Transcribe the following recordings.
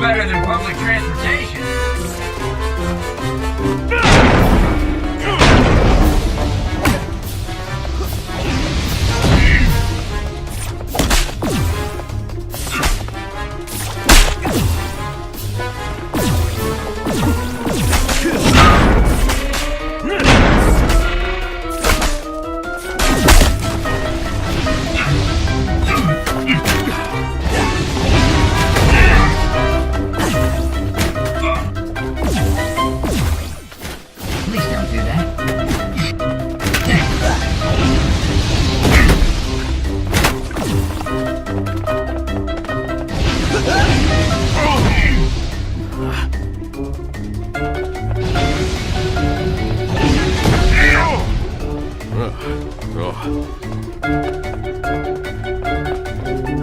better than public transportation.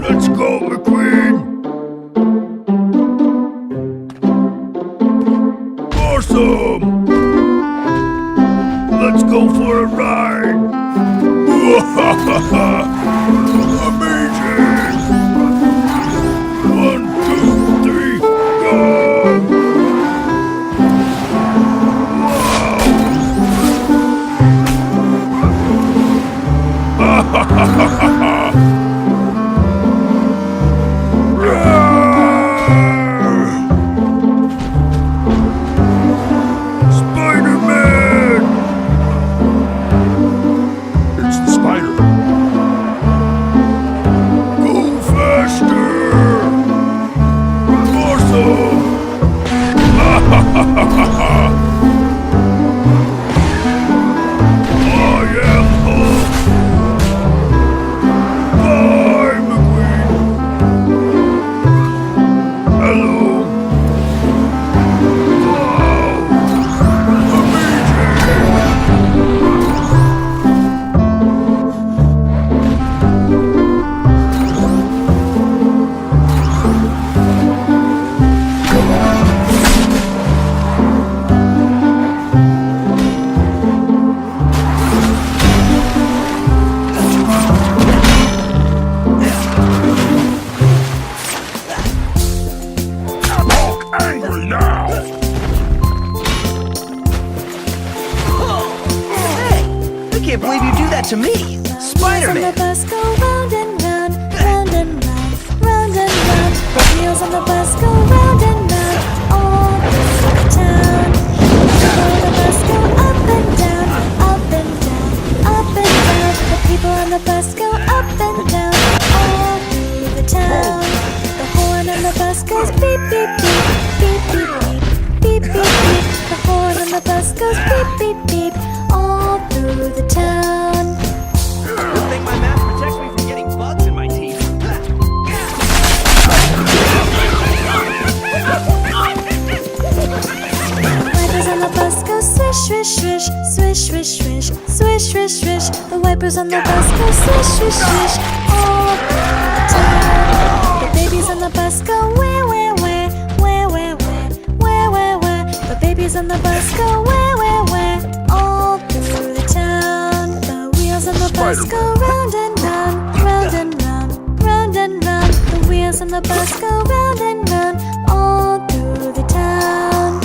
Let's go, McQueen! Awesome! Let's go for a ride! Amazing! 1, 2, 3, go! Spider-Man! It's the spider. Go faster! Awesome! I am Hulk! Bye, McQueen! Hello! Wow! Angry now! Hey! I can't believe you do that to me! Spider-Man! The bus go round and round, round and round, round and round. The wheels on the bus go round and round, all through the town. The bus go up and down, up and down, up and down. The people on the bus go up and down, all through the town. The horn on the bus goes beep, beep, beep, beep, beep, beep, beep, beep, beep. The horn on the bus goes beep, beep, beep, all through the town. Good thing my mask protects me from getting bugs in my teeth. Wipers on the bus go swish, swish, swish, swish, swish, swish, swish, swish, swish. The wipers on the bus go swish, swish, swish, all through the town. The babies on the bus go where, where, where, where, where, where, where, where, where. The babies on the bus go where, all through the town. The wheels on the bus go round and round, round and round, round and round. The wheels on the bus go round and round, all through the town.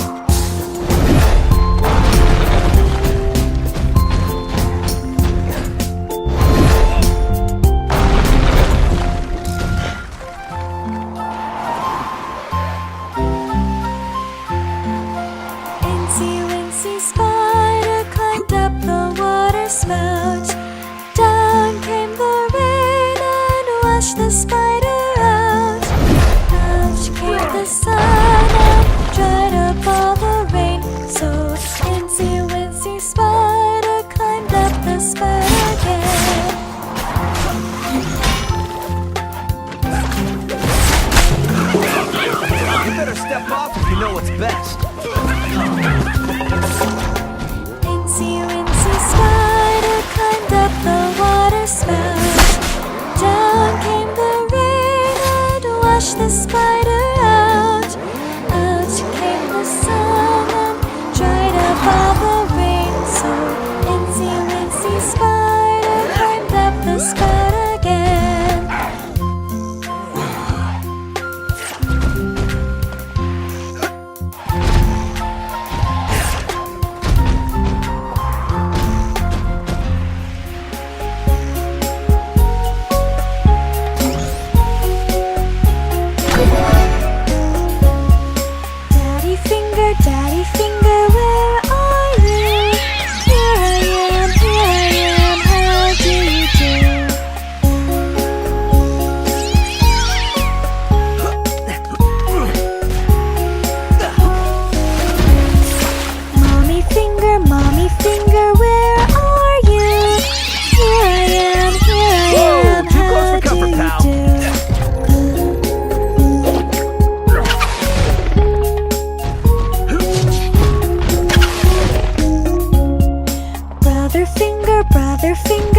Incy Wincy Spider climbed up the water spout. Down came the rain and washed the spider out. Out came the sun and dried finger.